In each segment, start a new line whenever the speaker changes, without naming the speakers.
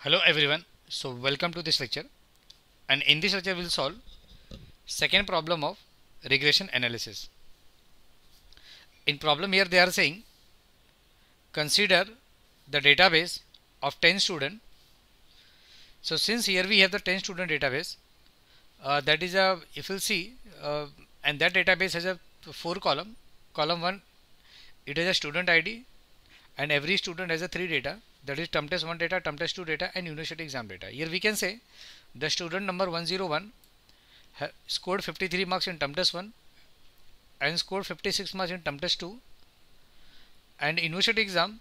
Hello everyone. So welcome to this lecture, and in this lecture we'll solve second problem of regression analysis. In problem here they are saying consider the database of 10 student. So since here we have the 10 student database, that is a, if you'll see, and that database has a 4 column. Column 1, it has a student ID, and every student has a 3 data, that is term test 1 data, term test 2 data, and university exam data. Here we can say the student number 101 scored 53 marks in term test 1 and scored 56 marks in term test 2, and university exam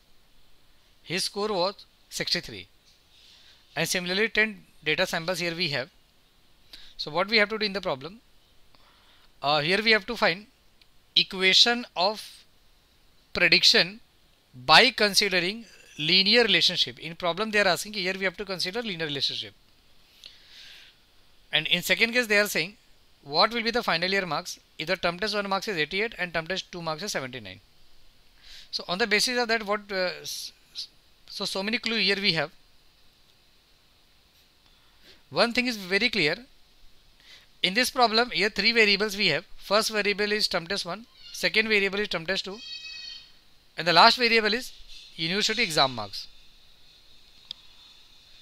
his score was 63, and similarly 10 data samples here we have. So what we have to do in the problem, here we have to find equation of prediction by considering linear relationship. In problem they are asking, here we have to consider linear relationship, and in second case they are saying what will be the final year marks if the term test 1 marks is 88 and term test 2 marks is 79. So on the basis of that, what so many clues here we have. One thing is very clear in this problem. Here 3 variables we have. First variable is term test 1, second variable is term test 2, and the last variable is university exam marks.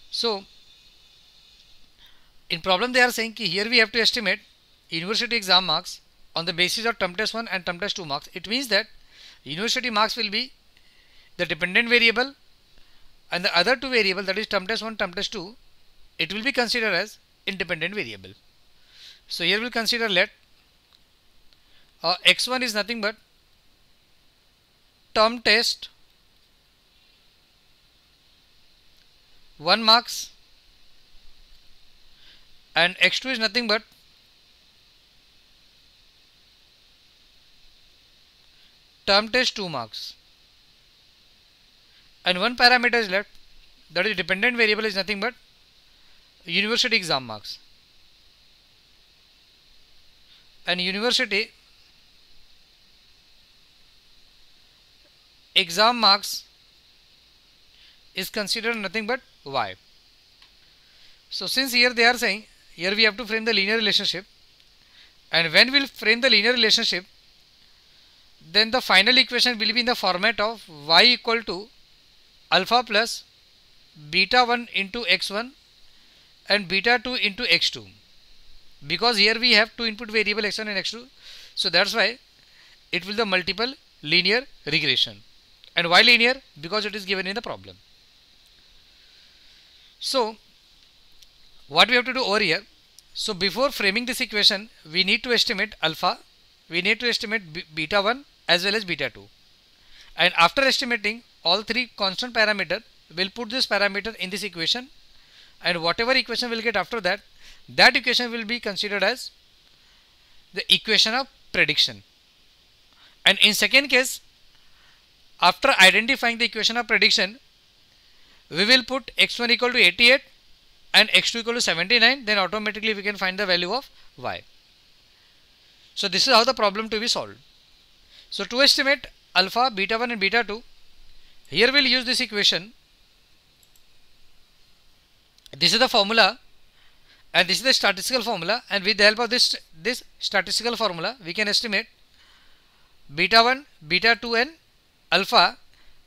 So in problem they are saying here we have to estimate university exam marks on the basis of term test 1 and term test 2 marks. It means that university marks will be the dependent variable, and the other 2 variable, that is term test 1, term test 2, it will be considered as independent variable. So here we'll consider let x1 is nothing but term test 1 marks, and x2 is nothing but term test 2 marks, and one parameter is left, that is dependent variable is nothing but university exam marks, and university exam marks is considered nothing but y. So since here they are saying, here we have to frame the linear relationship, and when we'll frame the linear relationship, then the final equation will be in the format of y equal to alpha plus beta 1 into x1 and beta 2 into x2, because here we have 2 input variable x1 and x2, so that's why it will be the multiple linear regression. And why linear? Because it is given in the problem. So what we have to do over here, so before framing this equation we need to estimate alpha, we need to estimate beta 1 as well as beta 2, and after estimating all 3 constant parameter, we'll put this parameter in this equation, and whatever equation we'll get after that, that equation will be considered as the equation of prediction. And in second case, after identifying the equation of prediction, we will put x1 equal to 88 and x2 equal to 79, then automatically we can find the value of y. So this is how the problem to be solved. So to estimate alpha, beta 1 and beta 2, here we'll use this equation. This is the formula, and this is the statistical formula, and with the help of this statistical formula we can estimate beta 1, beta 2 and alpha,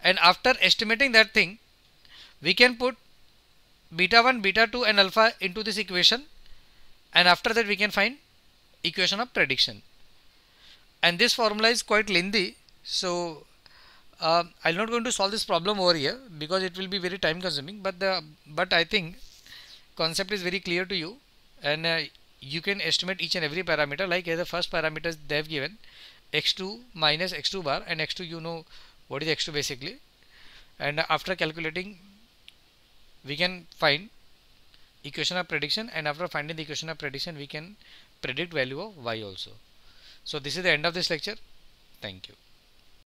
and after estimating that thing we can put beta 1, beta 2 and alpha into this equation, and after that we can find equation of prediction. And this formula is quite lengthy, so I'm not going to solve this problem over here because it will be very time consuming, but I think concept is very clear to you, and you can estimate each and every parameter. Like the first parameters they have given x2 minus x2 bar, and x2 you know what is x2 basically, and after calculating we can find equation of prediction, and after finding the equation of prediction we can predict value of y also. So this is the end of this lecture. Thank you.